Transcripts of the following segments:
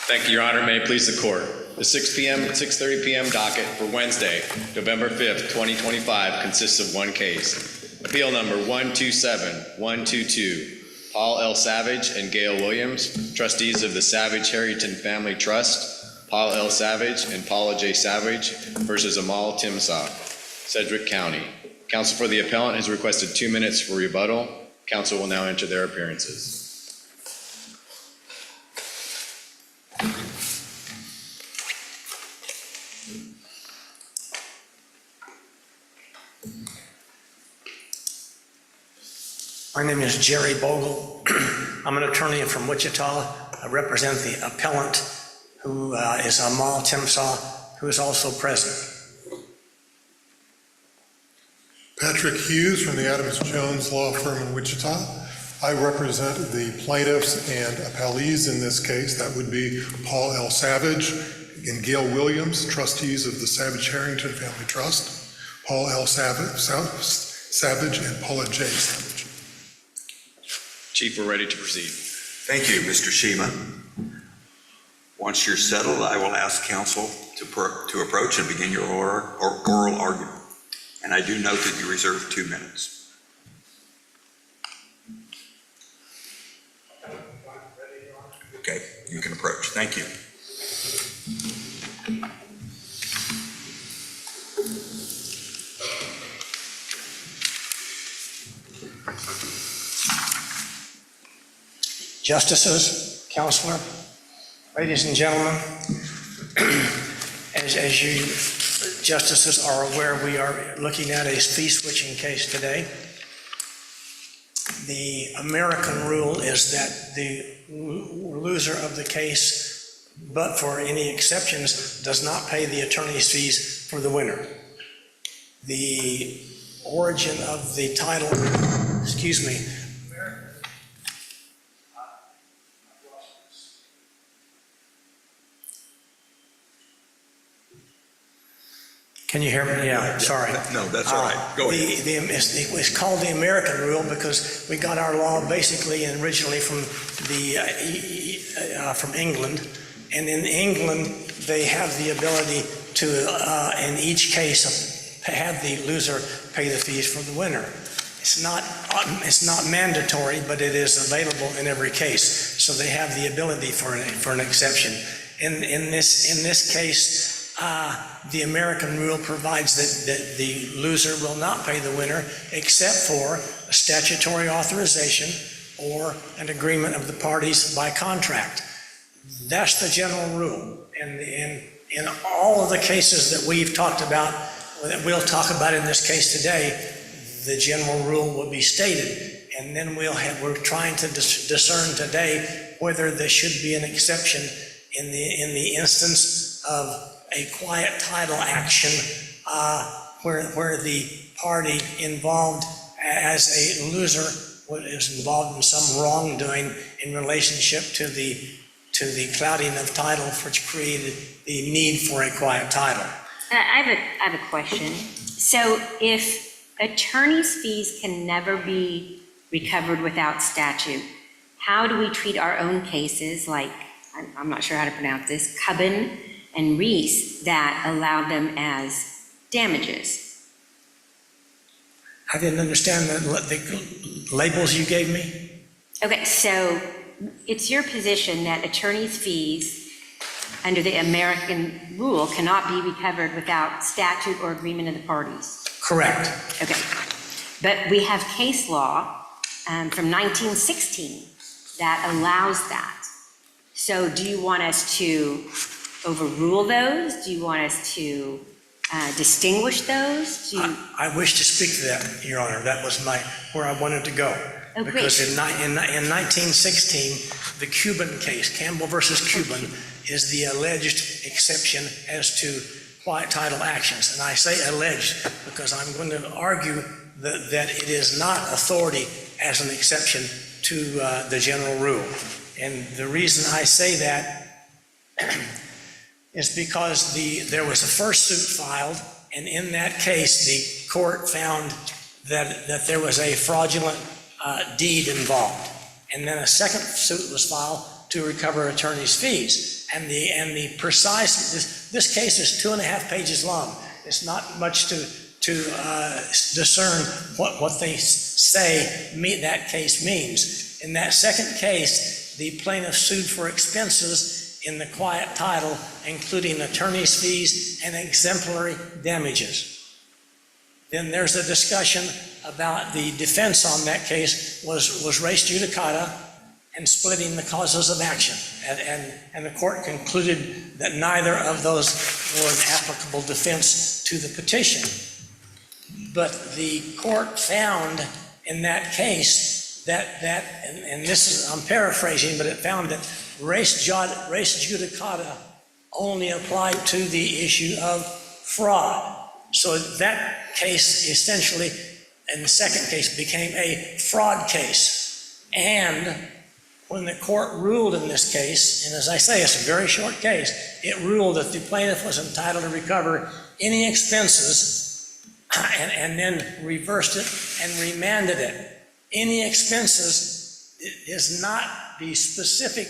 Thank you, Your Honor. May it please the court. The 6 p.m. and 6:30 p.m. docket for Wednesday, November 5th, 2025 consists of one case. Appeal number 127122, Paul L. Savage and Gayle Williams, trustees of the Savage Harrington Family Trust, Paul L. Savage and Paula J. Savage versus Amal Timsah, Sedgwick County. Counsel for the appellant has requested 2 minutes for rebuttal. Counsel will now enter their appearances. My name is Jerry Bogle. I'm an attorney from Wichita. I represent the appellant, who is Amal Timsah, who is also present. Patrick Hughes from the Adams Jones Law Firm in Wichita. I represent the plaintiffs and appellees in this case. That would be Paul L. Savage and Gayle Williams, trustees of the Savage Harrington Family Trust, Paul L. Savage and Paula J. Savage. Chief, we're ready to proceed. Thank you, Mr. Shima. Once you're settled, I will ask counsel to approach and begin your oral argument. And I do note that you reserve 2 minutes. Okay, you can approach. Thank you. Justices, counselor, ladies and gentlemen, as you justices are aware, we are looking at a fee switching case today. The American rule is that the loser of the case, but for any exceptions, does not pay the attorney's fees for the winner. The origin of the title, Can you hear me? Yeah, sorry. No, that's all right. Go ahead. It's called the American rule because we got our law basically and originally from England, and in England they have the ability to, in each case, have the loser pay the fees for the winner. It's not mandatory, but it is available in every case. So they have the ability for an exception. In this case. The American rule provides that the loser will not pay the winner except for a statutory authorization or an agreement of the parties by contract. That's the general rule. And in all of the cases that we've talked about, that we'll talk about in this case today, the general rule will be stated. And then we're trying to discern today whether there should be an exception in the instance of a quiet title action where the party involved as a loser is involved in some wrongdoing in relationship to the clouding of title, which created the need for a quiet title. I have a question. So if attorney's fees can never be recovered without statute, how do we treat our own cases like, I'm not sure how to pronounce this, Cubbin and Reese, that allowed them as damages? I didn't understand the labels you gave me. Okay, so it's your position that attorney's fees under the American rule cannot be recovered without statute or agreement of the parties? Correct. Okay, but we have case law from 1916 that allows that. So do you want us to overrule those? Do you want us to distinguish those? I wish to speak to that, Your Honor. That was where I wanted to go. Oh, because in 1916, the Cuban case, Campbell versus Cuban, is the alleged exception as to quiet title actions. And I say alleged because I'm going to argue that it is not authority as an exception to the general rule. And the reason I say that is because there was a first suit filed, and in that case, the court found that there was a fraudulent deed involved. And then a second suit was filed, to recover attorney's fees. And the precise, this case is 2.5 pages long. It's not much to discern what they say that case means. In that second case, the plaintiff sued for expenses in the quiet title, including attorney's fees and exemplary damages. Then there's a discussion about the defense on that case was res judicata and splitting the causes of action. And the court concluded that neither of those were an applicable defense to the petition. But the court found in that case that and this is, I'm paraphrasing, but it found that res judicata only applied to the issue of fraud. So that case essentially, in the second case, became a fraud case. And when the court ruled in this case, and as I say, it's a very short case, it ruled that the plaintiff was entitled to recover any expenses and then reversed it and remanded it. Any expenses is not the specific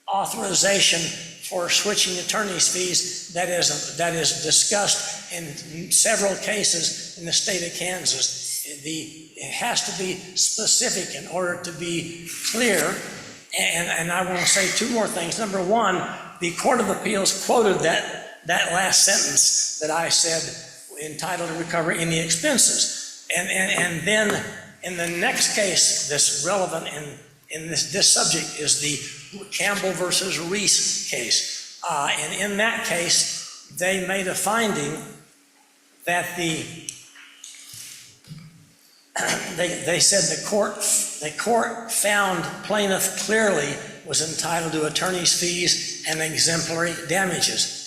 authorization for switching attorney's fees that is discussed in several cases in the state of Kansas. It has to be specific in order to be clear. And I want to say two more things. Number one, the Court of Appeals quoted that last sentence that I said, entitled to recover any expenses. And then in the next case that's relevant in this subject is the Campbell versus Reese case. And in that case, they made a finding that they said the court found plaintiff clearly was entitled to attorney's fees and exemplary damages.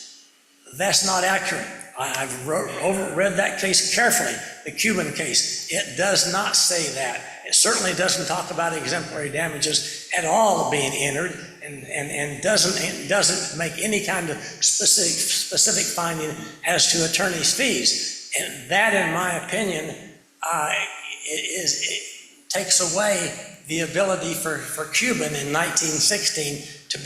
That's not accurate. I've read that case carefully, the Cuban case. It does not say that. It certainly doesn't talk about exemplary damages at all being entered, and doesn't make any kind of specific finding as to attorney's fees. And that, in my opinion, it takes away the ability for Cuban in 1916 to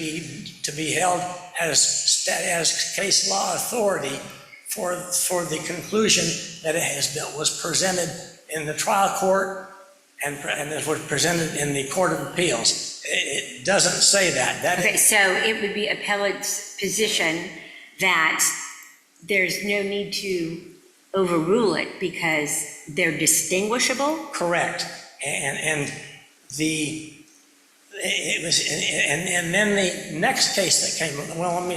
be held as case law authority for the conclusion that was presented in the trial court and it was presented in the Court of Appeals. It doesn't say that. Okay, so it would be Appellant's position that there's no need to overrule it because they're distinguishable? Correct. And then the next case that came, well, let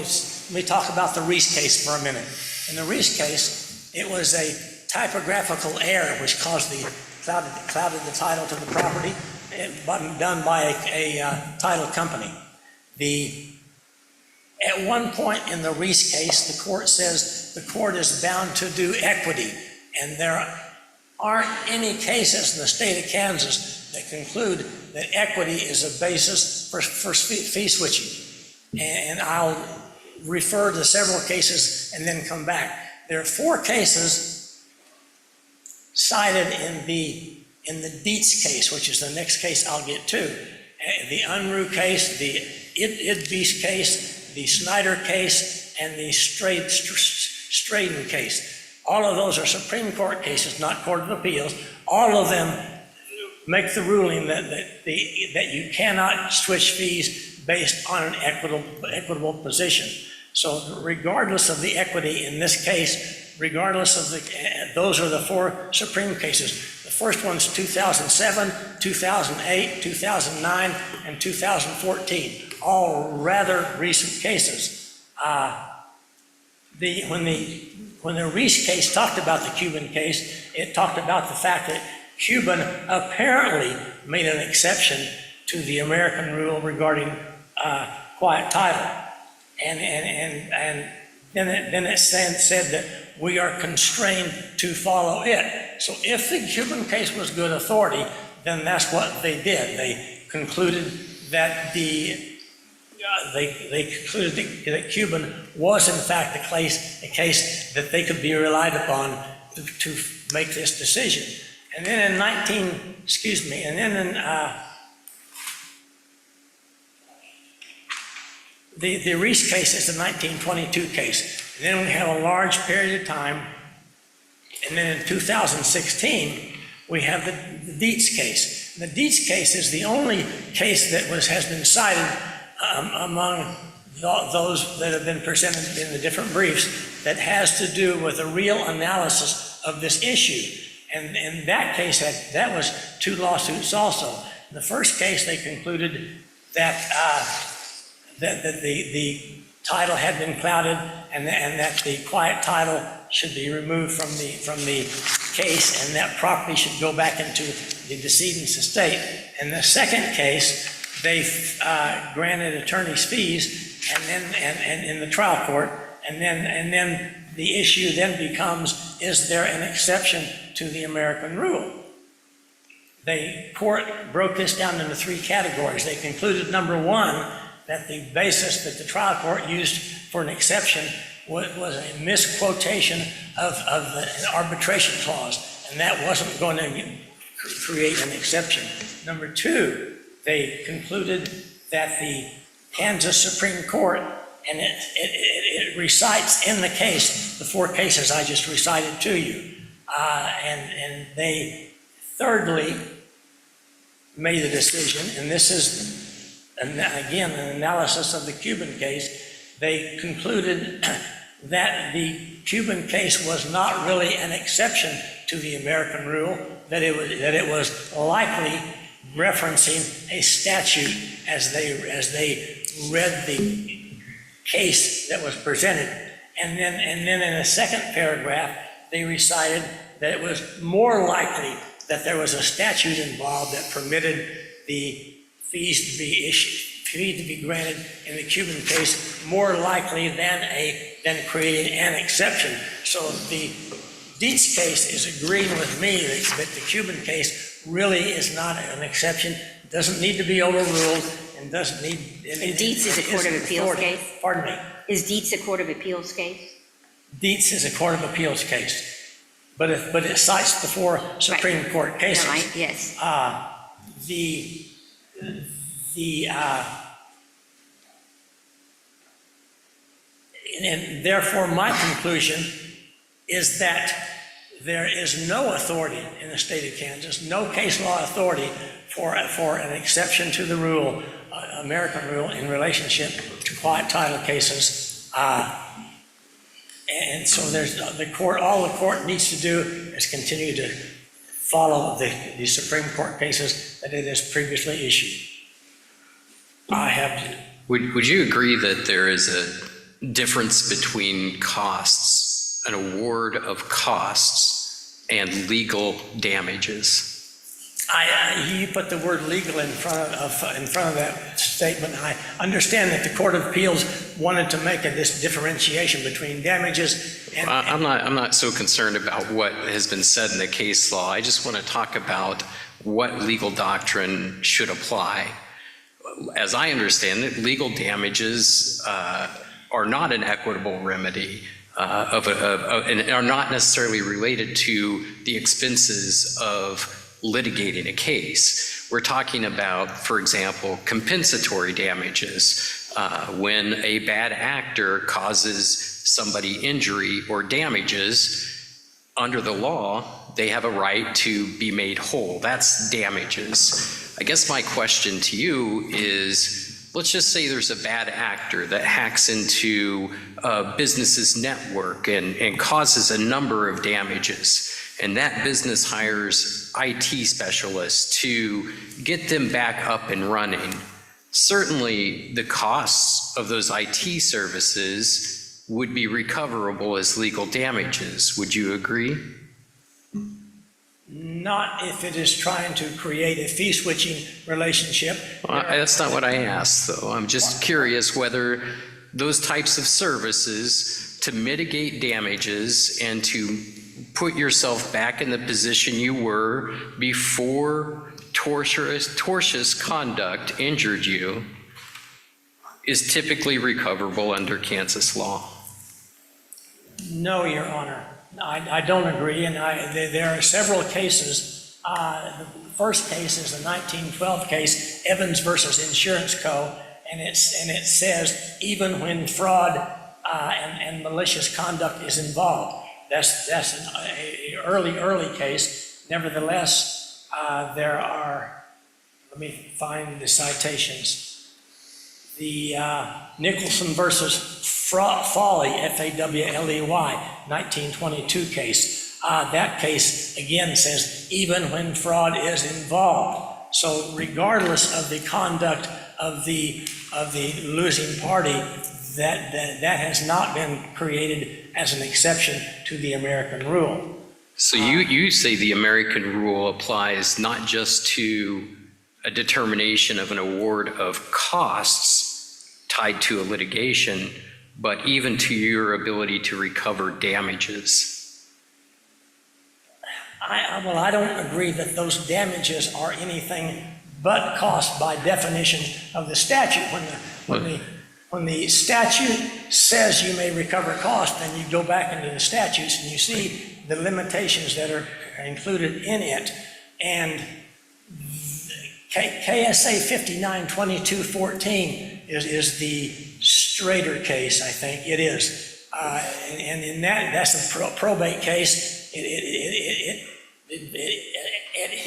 me talk about the Reese case for a minute. In the Reese case, it was a typographical error which clouded the title to the property, done by a title company. At one point in the Reese case, the court says the court is bound to do equity, and there aren't any cases in the state of Kansas that conclude that equity is a basis for fee switching. And I'll refer to several cases and then come back. There are 4 cases cited in the Dietz case, which is the next case I'll get to. The Unruh case, the Idbeast case, the Snyder case, and the Straden case. All of those are Supreme Court cases, not Court of Appeals. All of them make the ruling that you cannot switch fees based on an equitable position. So regardless of the equity in this case, regardless of those are the 4 Supreme cases. The first one's 2007, 2008, 2009, and 2014, all rather recent cases. When the Reese case talked about the Cuban case, it talked about the fact that Cuban apparently made an exception to the American rule regarding quiet title. And then it said that we are constrained to follow it. So if the Cuban case was good authority, then that's what they did. They concluded that that Cuban was in fact a case that they could be relied upon to make this decision. And then in The Reese case is the 1922 case. And then we have a large period of time, and then in 2016, we have the Dietz case. The Dietz case is the only case that has been cited among those that have been presented in the different briefs that has to do with a real analysis of this issue. And in that case, that was 2 lawsuits also. In the first case, they concluded that the title had been clouded and that the quiet title should be removed from the case, and that property should go back into the decedent's estate. In the second case, they granted attorney's fees, and then in the trial court, and then the issue then becomes: is there an exception to the American rule? The court broke this down into 3 categories. They concluded, number 1, that the basis that the trial court used for an exception was a misquotation of the arbitration clause, and that wasn't going to create an exception. Number 2, they concluded that the Kansas Supreme Court, and it recites in the case the 4 cases I just recited to you, and they thirdly made a decision, and this is, again, an analysis of the Cuban case. They concluded that the Cuban case was not really an exception to the American rule, that it was likely referencing a statute as they read the case that was presented. And then in a second paragraph, they recited that it was more likely that there was a statute involved that permitted the fees to be granted in the Cuban case, more likely than creating an exception. So the Dietz case is agreeing with me that the Cuban case really is not an exception, doesn't need to be overruled, and doesn't need. And Dietz is a Court of Appeals case? Pardon me? Is Dietz a Court of Appeals case? Dietz is a Court of Appeals case, but it cites the 4 Supreme Court cases. No, yes. And therefore, my conclusion is that there is no authority in the state of Kansas, no case law authority for an exception to the rule, American rule, in relationship to quiet title cases. And so all the court needs to do is continue to follow the Supreme Court cases that it has previously issued. Would you agree that there is a difference between costs, an award of costs, and legal damages? You put the word legal in front of that statement. I understand that the Court of Appeals wanted to make this differentiation between damages and... I'm not so concerned about what has been said in the case law. I just want to talk about what legal doctrine should apply. As I understand it, legal damages are not an equitable remedy and are not necessarily related to the expenses of litigating a case. We're talking about, for example, compensatory damages. When a bad actor causes somebody injury or damages, under the law, they have a right to be made whole. That's damages. I guess my question to you is, let's just say there's a bad actor that hacks into a business's network and causes a number of damages, and that business hires IT specialists to get them back up and running. Certainly, the costs of those IT services would be recoverable as legal damages. Would you agree? Not if it is trying to create a fee-switching relationship. Well, that's not what I asked, though. I'm just curious whether those types of services to mitigate damages and to put yourself back in the position you were before tortious conduct injured you is typically recoverable under Kansas law. No, Your Honor. I don't agree, and there are several cases. The first case is the 1912 case, Evans versus Insurance Co., and it says even when fraud and malicious conduct is involved. That's an early case. Nevertheless, there are, let me find the citations. The Nicholson versus Fawley, Fawley, 1922 case. That case again says even when fraud is involved. So regardless of the conduct of the losing party, that has not been created as an exception to the American rule. So you say the American rule applies not just to a determination of an award of costs tied to a litigation, but even to your ability to recover damages. I don't agree that those damages are anything but cost by definition of the statute. When the statute says you may recover cost, then you go back into the statutes and you see the limitations that are included in it. And KSA 592214 is the straighter case, I think it is. And in that's a probate case. It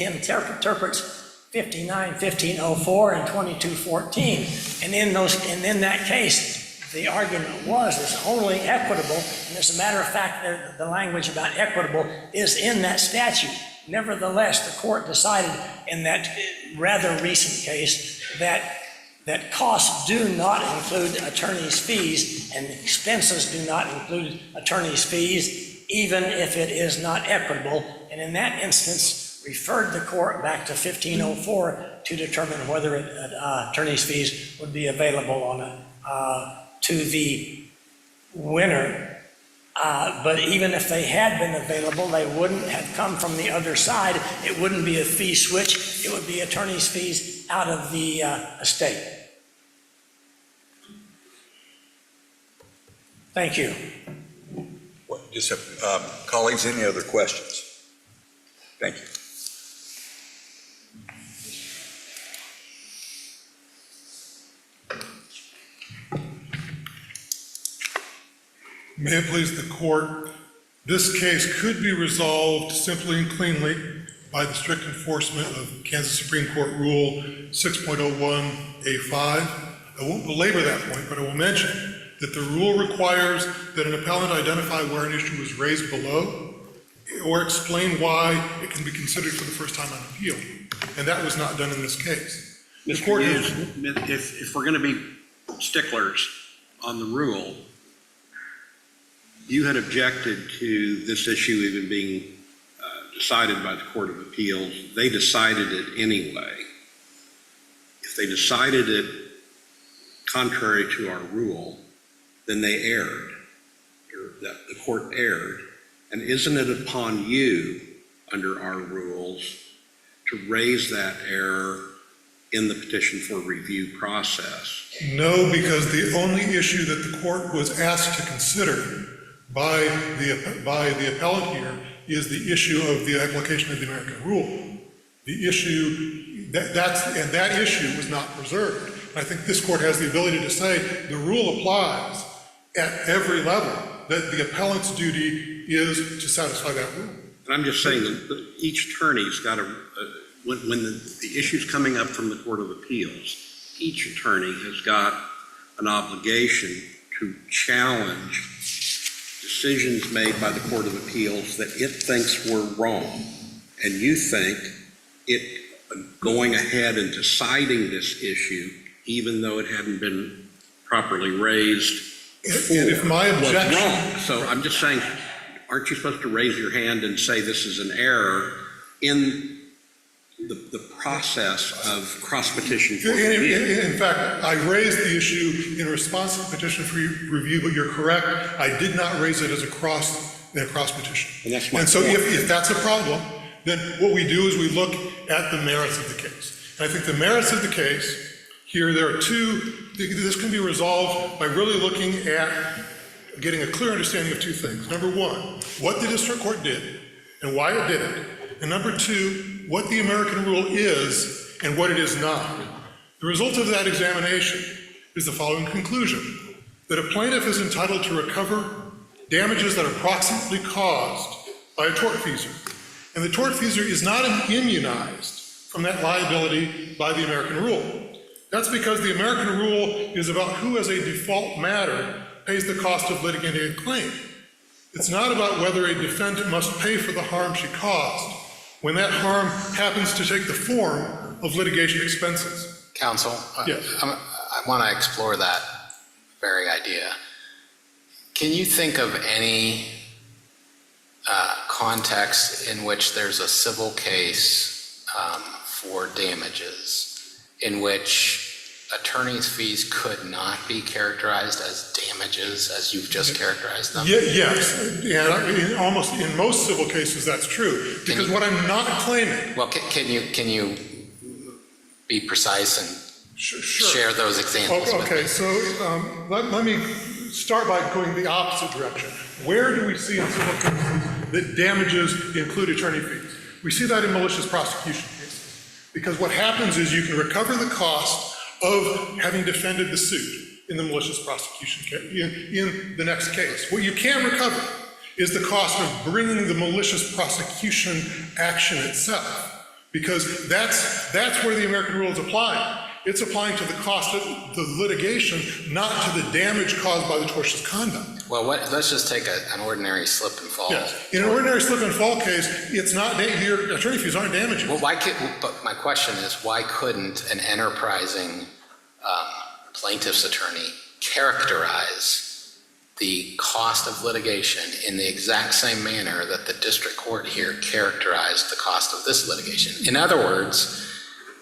interprets 591504 and 2214. And in that case, the argument was it's only equitable. And as a matter of fact, the language about equitable is in that statute. Nevertheless, the court decided in that rather recent case that costs do not include attorney's fees and expenses do not include attorney's fees, even if it is not equitable. And in that instance, referred the court back to 1504 to determine whether attorney's fees would be available to the winner. But even if they had been available, they wouldn't have come from the other side. It wouldn't be a fee switch. It would be attorney's fees out of the estate. Thank you. Just have, colleagues, any other questions? Thank you. May it please the court, this case could be resolved simply and cleanly by the strict enforcement of Kansas Supreme Court Rule 6.01A5. I won't belabor that point, but I will mention that the rule requires that an appellant identify where an issue was raised below or explain why it can be considered for the first time on appeal. And that was not done in this case. Mr. Hughes, if we're going to be sticklers on the rule, you had objected to this issue even being decided by the Court of Appeals. They decided it anyway. If they decided it contrary to our rule, then they erred, or that the court erred. And isn't it upon you, under our rules, to raise that error in the petition for review process? No, because the only issue that the court was asked to consider by the appellant here is the issue of the application of the American rule. The issue, that issue was not preserved. I think this court has the ability to say the rule applies at every level, that the appellant's duty is to satisfy that rule. And I'm just saying that each attorney's got to, when the issue's coming up from the Court of Appeals, each attorney has got an obligation to challenge decisions made by the Court of Appeals that it thinks were wrong. And you think it going ahead and deciding this issue, even though it hadn't been properly raised before, and if my objection, was wrong. So I'm just saying, aren't you supposed to raise your hand and say this is an error in the process of cross-petition for review? in fact, I raised the issue in response to the petition for review, but you're correct. I did not raise it as a cross petition. And that's my And so point. if that's a problem, then what we do is we look at the merits of the case. And I think the merits of the case here, there are two, this can be resolved by really looking at getting a clear understanding of two things. Number one, what the district court did and why it did it. And number two, what the American rule is and what it is not. The result of that examination is the following conclusion: that a plaintiff is entitled to recover damages that are approximately caused by a tortfeasor, and the tortfeasor is not immunized from that liability by the American rule. That's because the American rule is about who, as a default matter, pays the cost of litigating a claim. It's not about whether a defendant must pay for the harm she caused, when that harm happens to take the form of litigation expenses. Counsel, Yes. I want to explore that very idea. Can you think of any context in which there's a civil case for damages in which attorney's fees could not be characterized as damages as you've just characterized them? Yes, and almost in most civil cases that's true, because what I'm not claiming. Well, can you be precise and Sure. share those examples with Okay, me? so let me start by going the opposite direction. Where do we see in civil cases that damages include attorney fees? We see that in malicious prosecution cases, because what happens is you can recover the cost of having defended the suit in the malicious prosecution case, in the next case. What you can recover is the cost of bringing the malicious prosecution action itself, because that's where the American rule is applying. It's applying to the cost of the litigation, not to the damage caused by the tortious conduct. Well, let's just take an ordinary slip and fall. Yes. In an ordinary slip and fall case, it's not, your attorney fees aren't damaging. Well, but my question is, why couldn't an enterprising plaintiff's attorney characterize the cost of litigation in the exact same manner that the district court here characterized the cost of this litigation? In other words,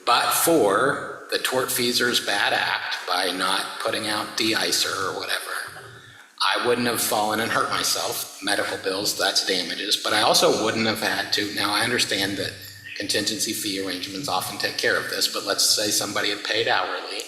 but for the tortfeasor's bad act by not putting out de-icer or whatever, I wouldn't have fallen and hurt myself. Medical bills, that's damages, but I also wouldn't have had to. Now, I understand that contingency fee arrangements often take care of this, but let's say somebody had paid hourly.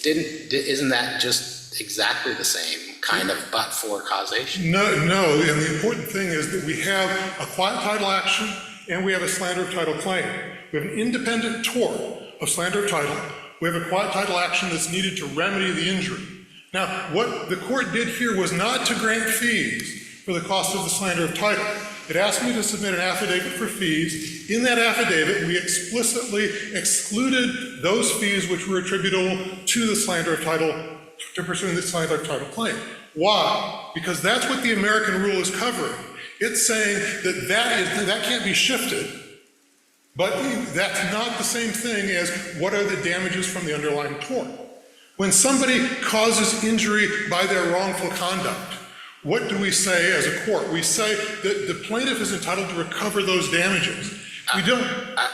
Isn't that just exactly the same kind of but-for causation? No, and the important thing is that we have a quiet title action and we have a slander of title claim. We have an independent tort of slander of title. We have a quiet title action that's needed to remedy the injury. Now, what the court did here was not to grant fees for the cost of the slander of title. It asked me to submit an affidavit for fees. In that affidavit, we explicitly excluded those fees which were attributable to the slander of title, to pursuing the slander of title claim. Why? Because that's what the American rule is covering. It's saying that can't be shifted, but that's not the same thing as what are the damages from the underlying tort. When somebody causes injury by their wrongful conduct, what do we say as a court? We say that the plaintiff is entitled to recover those damages. We don't.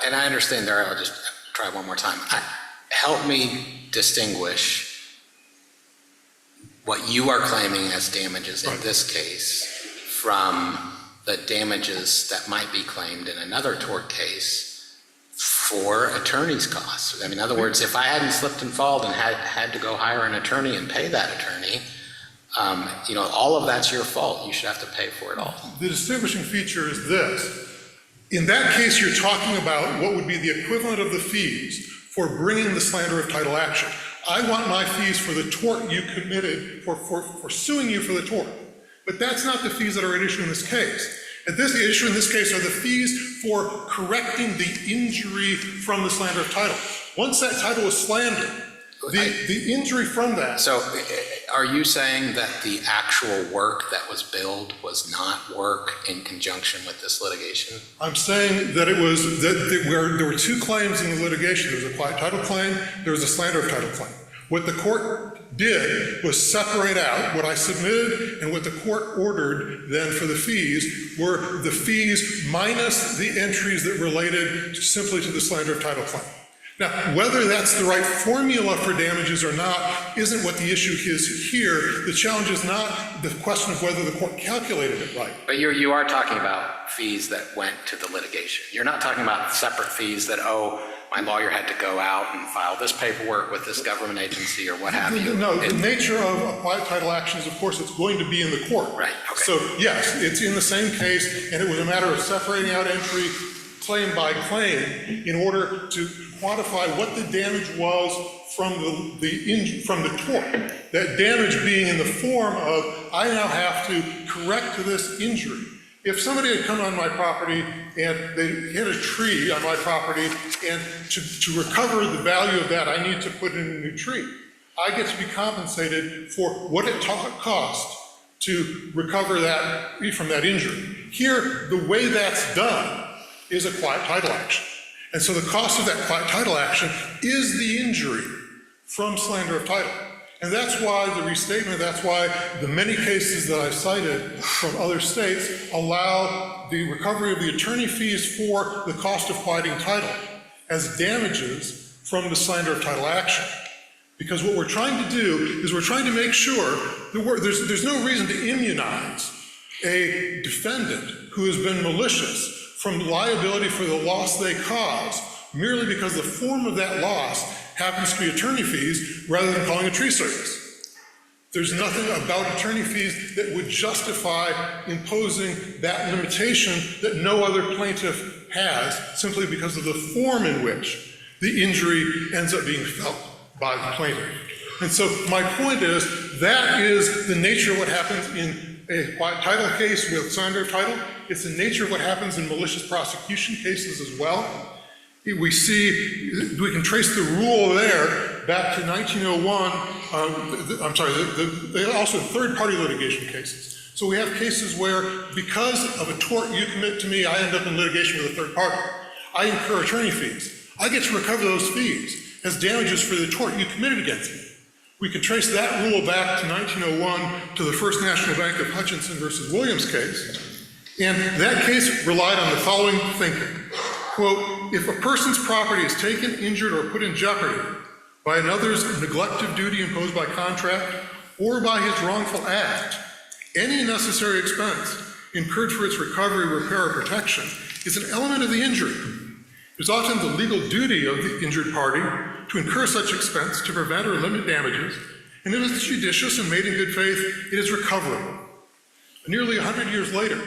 And I understand there, I'll just try one more time. Help me distinguish what you are claiming as damages in this case from the damages that might be claimed in another tort case for attorney's costs. I mean, in other words, if I hadn't slipped and fallen and had to go hire an attorney and pay that attorney, all of that's your fault. You should have to pay for it all. The distinguishing feature is this. In that case, you're talking about what would be the equivalent of the fees for bringing the slander of title action. I want my fees for the tort you committed, for suing you for the tort. But that's not the fees that are at issue in this case. The issue in this case are the fees for correcting the injury from the slander of title. Once that title is slandered, the injury from that. So are you saying that the actual work that was billed was not work in conjunction with this litigation? I'm saying that there were two claims in the litigation. There was a quiet title claim, there was a slander of title claim. What the court did was separate out what I submitted and what the court ordered then for the fees were the fees minus the entries that related simply to the slander of title claim. Now, whether that's the right formula for damages or not isn't what the issue is here. The challenge is not the question of whether the court calculated it right. But you are talking about fees that went to the litigation. You're not talking about separate fees that, my lawyer had to go out and file this paperwork with this government agency or what have you. No, the nature of a quiet title action is, of course, it's going to be in the court. Right, okay. So, yes, it's in the same case, and it was a matter of separating out entry claim by claim in order to quantify what the damage was from the tort. That damage being in the form of, I now have to correct this injury. If somebody had come on my property and they hit a tree on my property, and to recover the value of that, I need to put in a new tree. I get to be compensated for what it cost to recover that from that injury. Here, the way that's done is a quiet title action. And so the cost of that quiet title action is the injury from slander of title. And that's why the restatement, that's why the many cases that I've cited from other states allow the recovery of the attorney fees for the cost of quieting title as damages from the slander of title action. Because what we're trying to do is we're trying to make sure that there's no reason to immunize a defendant who has been malicious from liability for the loss they cause merely because the form of that loss happens to be attorney fees rather than calling a tree service. There's nothing about attorney fees that would justify imposing that limitation that no other plaintiff has simply because of the form in which the injury ends up being felt by the plaintiff. And so my point is that is the nature of what happens in a quiet title case with slander of title. It's the nature of what happens in malicious prosecution cases as well. We can trace the rule there back to 1901, also third-party litigation cases. So we have cases where because of a tort you commit to me, I end up in litigation with a third party. I incur attorney fees. I get to recover those fees as damages for the tort you committed against me. We can trace that rule back to 1901 to the First National Bank of Hutchinson versus Williams case. And that case relied on the following thinking. Quote, if a person's property is taken, injured, or put in jeopardy by another's neglective duty imposed by contract or by his wrongful act, any necessary expense incurred for its recovery, repair, or protection is an element of the injury. It is often the legal duty of the injured party to incur such expense to prevent or limit damages, and if it is judicious and made in good faith, it is recoverable. Nearly 100 years later,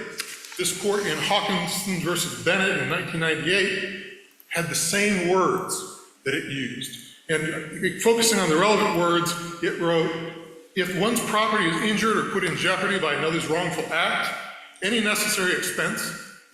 this court in Hawkinson versus Bennett in 1998 had the same words that it used. And focusing on the relevant words, it wrote, if one's property is injured or put in jeopardy by another's wrongful act, any necessary expense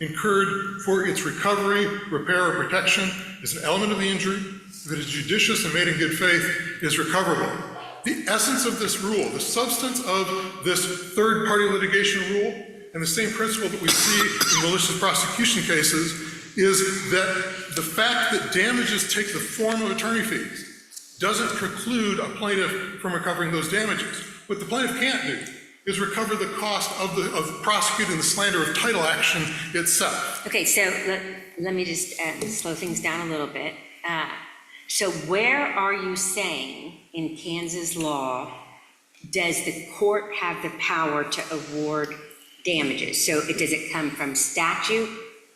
incurred for its recovery, repair, or protection is an element of the injury. If it is judicious and made in good faith, is recoverable. The essence of this rule, the substance of this third-party litigation rule, and the same principle that we see in malicious prosecution cases, is that the fact that damages take the form of attorney fees doesn't preclude a plaintiff from recovering those damages. What the plaintiff can't do is recover the cost of prosecuting the slander of title action itself. Okay, so let me just slow things down a little bit. So where are you saying in Kansas law does the court have the power to award damages? So does it come from statute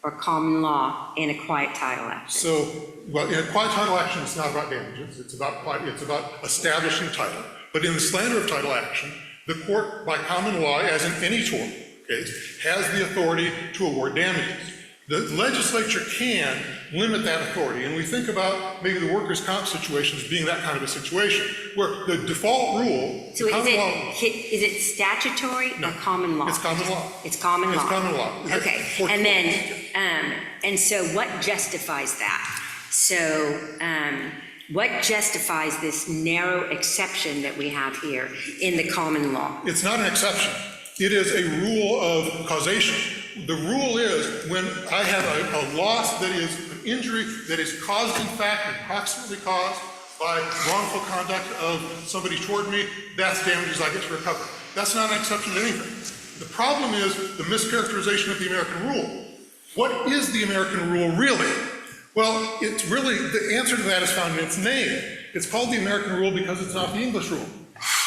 or common law in a quiet title action? So, well, in a quiet title action, it's not about damages. It's about establishing title. But in the slander of title action, the court, by common law, as in any tort case, has the authority to award damages. The legislature can limit that authority, and we think about maybe the workers' comp situation as being that kind of a situation, where the default rule... So is it statutory or common law? It's common law. It's common law? It's common law. Okay, and then, and so what justifies that? So, what justifies this narrow exception that we have here in the common law? It's not an exception. It is a rule of causation. The rule is when I have a loss that is an injury that is caused in fact, approximately caused by wrongful conduct of somebody toward me, that's damages I get to recover. That's not an exception to anything. The problem is the mischaracterization of the American rule. What is the American rule really? Well, it's really, the answer to that is found in its name. It's called the American rule because it's not the English rule.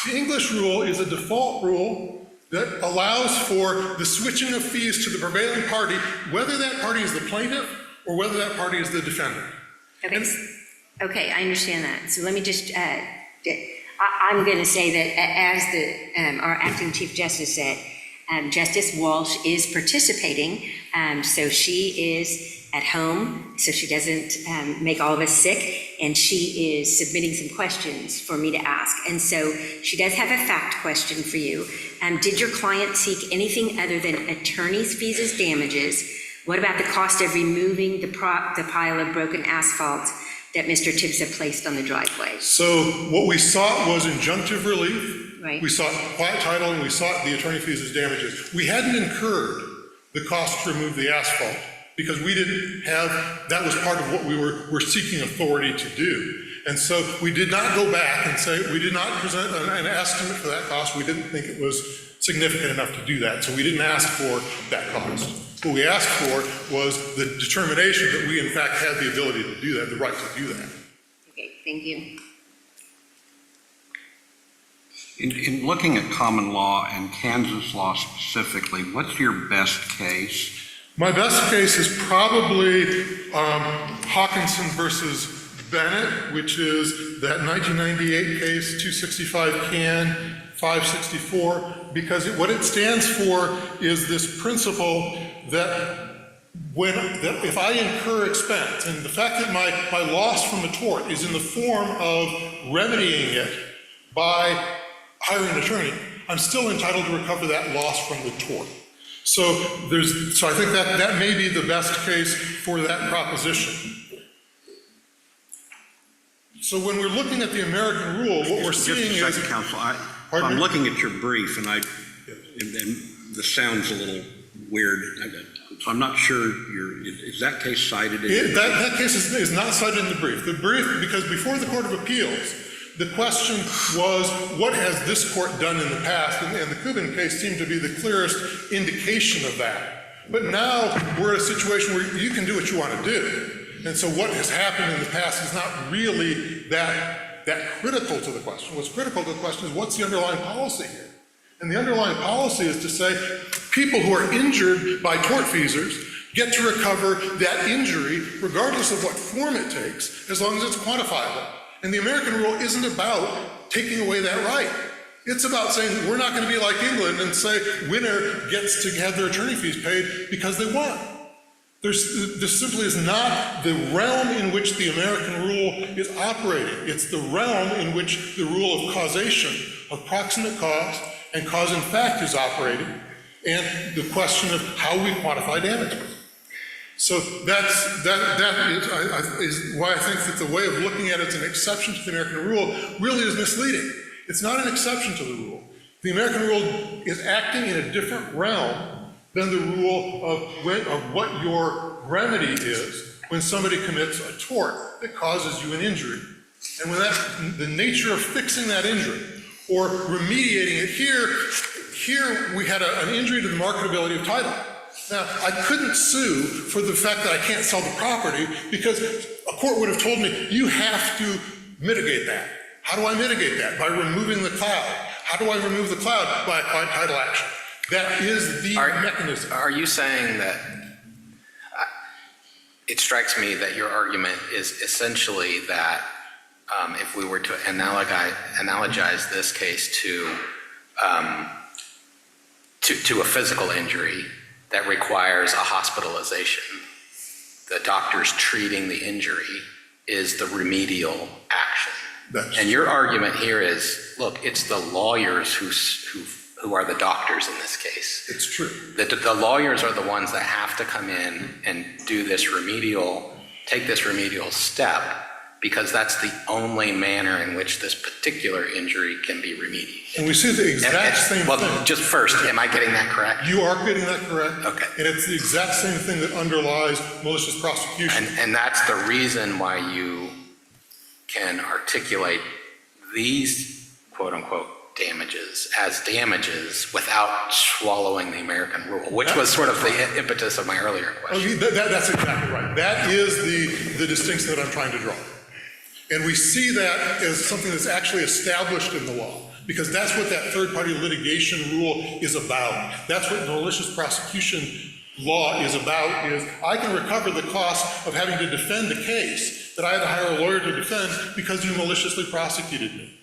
The English rule is a default rule that allows for the switching of fees to the prevailing party, whether that party is the plaintiff or whether that party is the defendant. Okay, I understand that. So let me just, I'm going to say that as our acting Chief Justice said, Justice Walsh is participating, so she is at home, so she doesn't make all of us sick, and she is submitting some questions for me to ask. And so she does have a fact question for you. Did your client seek anything other than attorney's fees as damages? What about the cost of removing the pile of broken asphalt that Mr. Timsah placed on the driveway? So what we sought was injunctive relief. Right. We sought quiet title, and we sought the attorney fees as damages. We hadn't incurred the cost to remove the asphalt because we didn't have, that was part of what we were seeking authority to do. And so we did not go back and say, we did not present an estimate for that cost. We didn't think it was significant enough to do that. So we didn't ask for that cost. What we asked for was the determination that we in fact had the ability to do that, the right to do that. Okay, thank you. In looking at common law and Kansas law specifically, what's your best case? My best case is probably Hawkinson versus Bennett, which is that 1998 case, 265 Can, 564, because what it stands for is this principle that if I incur expense, and the fact that my loss from a tort is in the form of remedying it by hiring an attorney, I'm still entitled to recover that loss from the tort. So I think that may be the best case for that proposition. So when we're looking at the American rule, what we're seeing is... Just a second, counsel. I'm looking at your brief, and this sounds a little weird. So I'm not sure, is that case cited? That case is not cited in the brief. Because before the Court of Appeals, the question was, what has this court done in the past? And the Kubin case seemed to be the clearest indication of that. But now we're in a situation where you can do what you want to do. And so what has happened in the past is not really that critical to the question. What's critical to the question is, what's the underlying policy here? And the underlying policy is to say people who are injured by tortfeasors get to recover that injury regardless of what form it takes, as long as it's quantifiable. And the American rule isn't about taking away that right. It's about saying we're not going to be like England and say winner gets to have their attorney fees paid because they won. This simply is not the realm in which the American rule is operating. It's the realm in which the rule of causation, of proximate cause, and cause in fact is operating, and the question of how we quantify damages. So that is why I think that the way of looking at it as an exception to the American rule really is misleading. It's not an exception to the rule. The American rule is acting in a different realm than the rule of what your remedy is when somebody commits a tort that causes you an injury. And when the nature of fixing that injury or remediating it here we had an injury to the marketability of title. Now, I couldn't sue for the fact that I can't sell the property because a court would have told me, you have to mitigate that. How do I mitigate that? By removing the cloud. How do I remove the cloud? By a quiet title action. That is the mechanism. Are you saying that, it strikes me that your argument is essentially that if we were to analogize this case to a physical injury that requires a hospitalization, the doctors treating the injury is the remedial action. And your argument here is, look, it's the lawyers who are the doctors in this case. It's true. The lawyers are the ones that have to come in and do this take this remedial step, because that's the only manner in which this particular injury can be remediated. And we see the exact same thing. Well, just first, am I getting that correct? You are getting that correct. Okay. And it's the exact same thing that underlies malicious prosecution. And that's the reason why you can articulate these quote-unquote damages as damages without swallowing the American rule, which was sort of the impetus of my earlier question. That's exactly right. That is the distinction that I'm trying to draw. And we see that as something that's actually established in the law, because that's what that third-party litigation rule is about. That's what malicious prosecution law is about, is I can recover the cost of having to defend a case that I had to hire a lawyer to defend because you maliciously prosecuted me.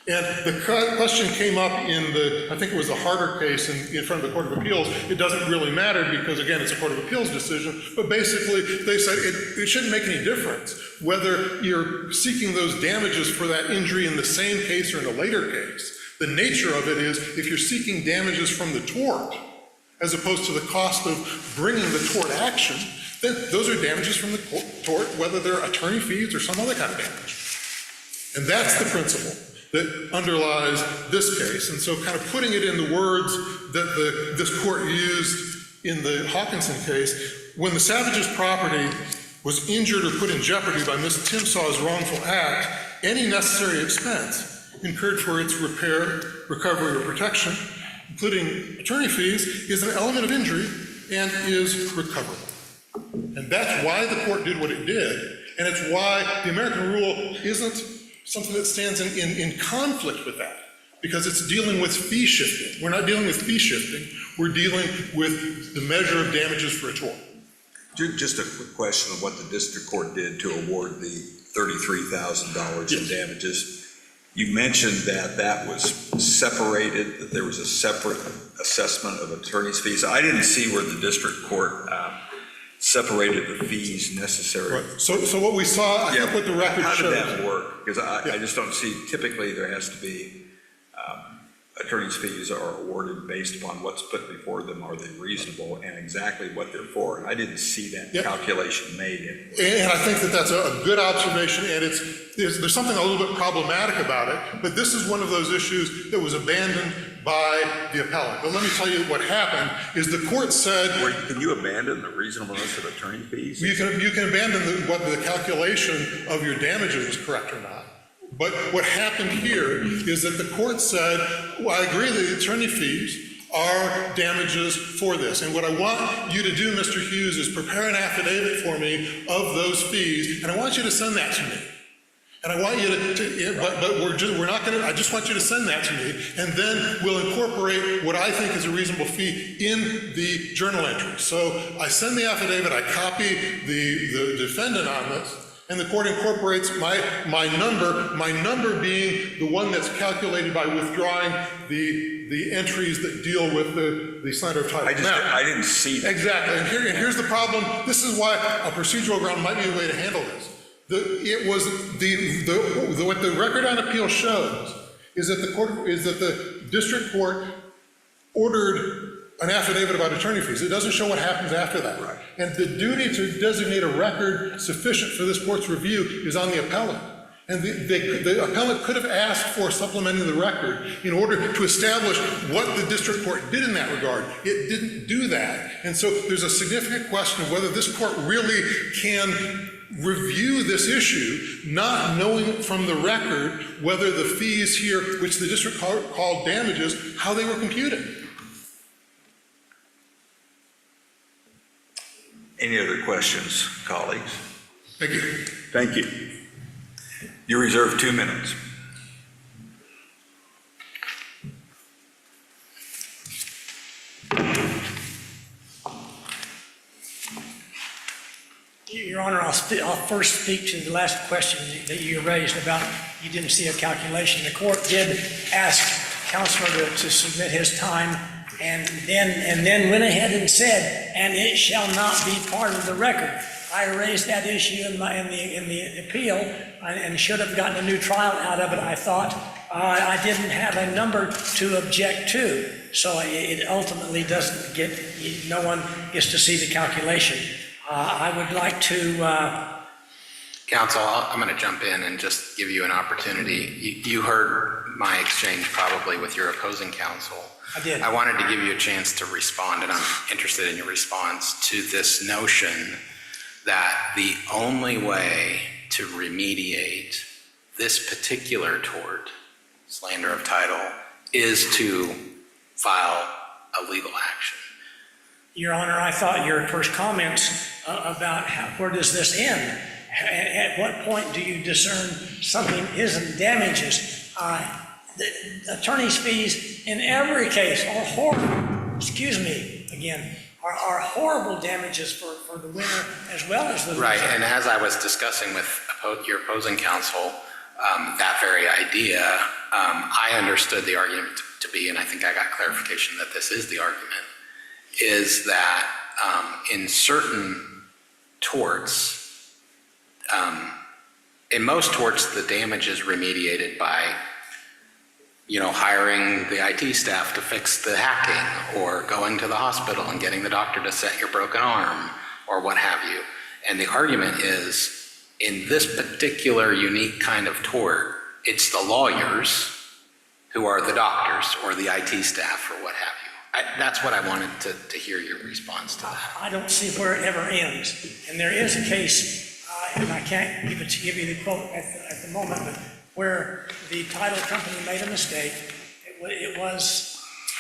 And the question came up in the, I think it was the Harder case in front of the Court of Appeals. It doesn't really matter because, again, it's a Court of Appeals decision, but basically they said it shouldn't make any difference whether you're seeking those damages for that injury in the same case or in a later case. The nature of it is if you're seeking damages from the tort, as opposed to the cost of bringing the tort action, then those are damages from the tort, whether they're attorney fees or some other kind of damage. And that's the principle that underlies this case. And so kind of putting it in the words that this court used in the Hawkinson case, when the Savage's property was injured or put in jeopardy by Ms. Timsah's wrongful act, any necessary expense incurred for its repair, recovery, or protection, including attorney fees, is an element of injury and is recoverable. And that's why the court did what it did, and it's why the American rule isn't something that stands in conflict with that, because it's dealing with fee shifting. We're not dealing with fee shifting, we're dealing with the measure of damages for a tort. Just a quick question of what the district court did to award the $33,000 in damages. You mentioned that was separated, that there was a separate assessment of attorney's fees. I didn't see where the district court separated the fees necessary. Right. So what we saw, I think what the record How shows. did that work? Because I just don't see, typically there has to be, attorney's fees are awarded based upon what's put before them. Are they reasonable and exactly what they're for? And I didn't see that calculation made in. And I think that that's a good observation, and there's something a little bit problematic about it, but this is one of those issues that was abandoned by the appellant. But let me tell you what happened, is the court said... Can you abandon the reasonableness of attorney fees? You can abandon whether the calculation of your damages was correct or not. But what happened here is that the court said, well, I agree that the attorney fees are damages for this. And what I want you to do, Mr. Hughes, is prepare an affidavit for me of those fees, and I want you to send that to me. And I want you we're not going to, I just want you to send that to me, and then we'll incorporate what I think is a reasonable fee in the journal entry. So I send the affidavit, I copy the defendant on this, and the court incorporates my number being the one that's calculated by withdrawing the entries that deal with the slander of title. I didn't see that. Exactly, and here's the problem. This is why a procedural ground might be the way to handle this. What the record on appeal shows is that the district court ordered an affidavit about attorney fees. It doesn't show what happens after that. Right. And the duty to designate a record sufficient for this court's review is on the appellant. And the appellant could have asked for supplementing the record in order to establish what the district court did in that regard. It didn't do that. And so there's a significant question of whether this court really can review this issue, not knowing from the record whether the fees here, which the district court called damages, how they were computed. Any other questions, colleagues? Thank you. Thank you. You reserve 2 minutes. Your Honor, I'll first speak to the last question that you raised about you didn't see a calculation. The court did ask Counselor to submit his time, and then went ahead and said, and it shall not be part of the record. I raised that issue in the appeal and should have gotten a new trial out of it. I thought I didn't have a number to object to, so it ultimately doesn't get, no one gets to see the calculation. I would like to... Counsel, I'm going to jump in and just give you an opportunity. You heard my exchange probably with your opposing counsel. I did. I wanted to give you a chance to respond, and I'm interested in your response to this notion that the only way to remediate this particular tort, slander of title, is to file a legal action. Your Honor, I thought your first comments about where does this end? At what point do you discern something isn't damages? The attorney's fees in every case are horrible, are horrible damages for the winner as well as the loser. Right, and as I was discussing with your opposing counsel, that very idea. I understood the argument to be, and I think I got clarification that this is the argument, is that in certain torts, in most torts, the damage is remediated by, hiring the IT staff to fix the hacking, or going to the hospital and getting the doctor to set your broken arm, or what have you. And the argument is, in this particular unique kind of tort, it's the lawyers who are the doctors or the IT staff or what have you. That's what I wanted to hear your response to that. I don't see where it ever ends. And there is a case, and I can't give you the quote at the moment, but where the title company made a mistake. It was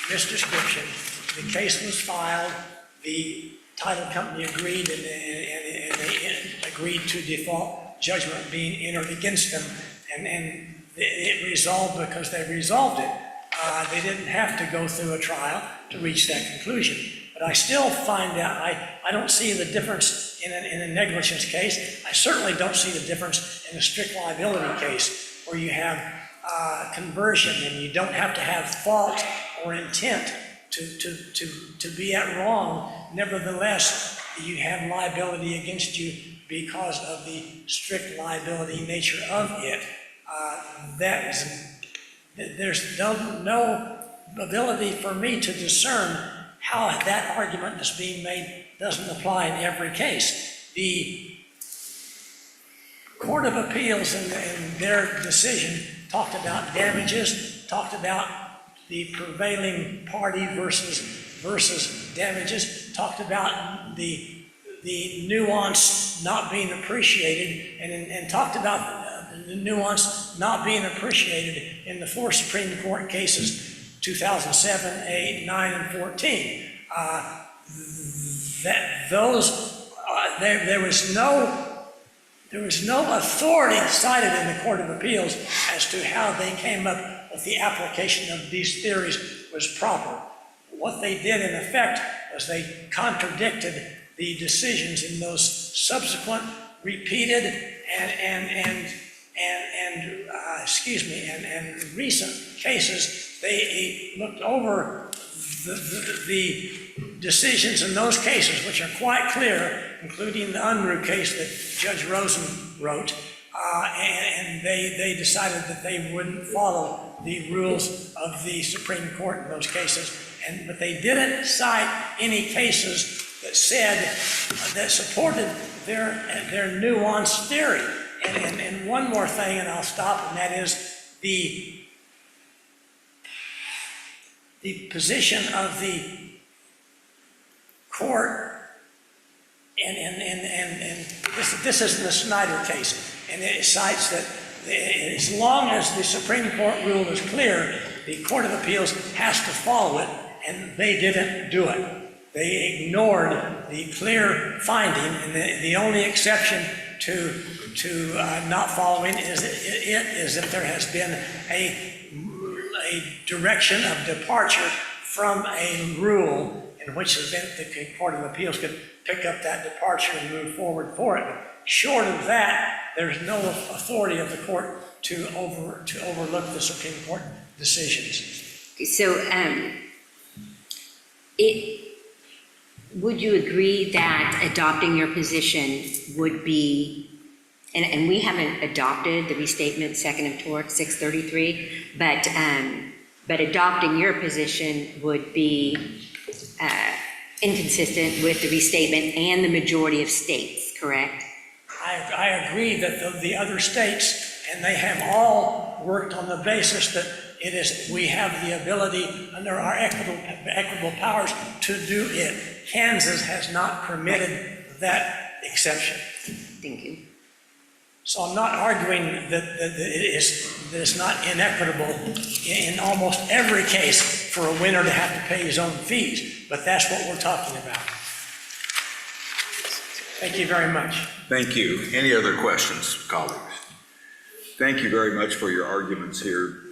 misdescription. The case was filed. The title company agreed, and they agreed to default judgment being entered against them, and it resolved because they resolved it. They didn't have to go through a trial to reach that conclusion. But I still find that I don't see the difference in a negligence case. I certainly don't see the difference in a strict liability case where you have conversion and you don't have to have fault or intent to be at wrong. Nevertheless, you have liability against you because of the strict liability nature of it. There's no ability for me to discern how that argument that's being made doesn't apply in every case. The Court of Appeals in their decision talked about damages, talked about the prevailing party versus damages, talked about the nuance not being appreciated, and talked about the nuance not being appreciated in the 4 Supreme Court cases, 2007, 8, 9, and 14. There was no authority cited in the Court of Appeals as to how they came up with the application of these theories was proper. What they did in effect was they contradicted the decisions in those subsequent repeated and recent cases. They looked over the decisions in those cases, which are quite clear, including the Unruh case that Judge Rosen wrote, and they decided that they wouldn't follow the rules of the Supreme Court in those cases. But they didn't cite any cases that supported their nuanced theory. And one more thing, and I'll stop, and that is the position of the court, and this is the Snyder case, and it cites that as long as the Supreme Court rule is clear, the Court of Appeals has to follow it, and they didn't do it. They ignored the clear finding, and the only exception to not following is if there has been a direction of departure from a rule, in which event the Court of Appeals could pick up that departure and move forward for it. But short of that, there's no authority of the court to overlook the Supreme Court decisions. So, would you agree that adopting your position would be, and we haven't adopted the restatement second of tort 633, but adopting your position would be inconsistent with the restatement and the majority of states, correct? I agree that the other states, and they have all worked on the basis that we have the ability under our equitable powers to do it. Kansas has not permitted that exception. Thank you. So I'm not arguing that it's not inequitable in almost every case for a winner to have to pay his own fees, but that's what we're talking about. Thank you very much. Thank you. Any other questions, colleagues? Thank you very much for your arguments here.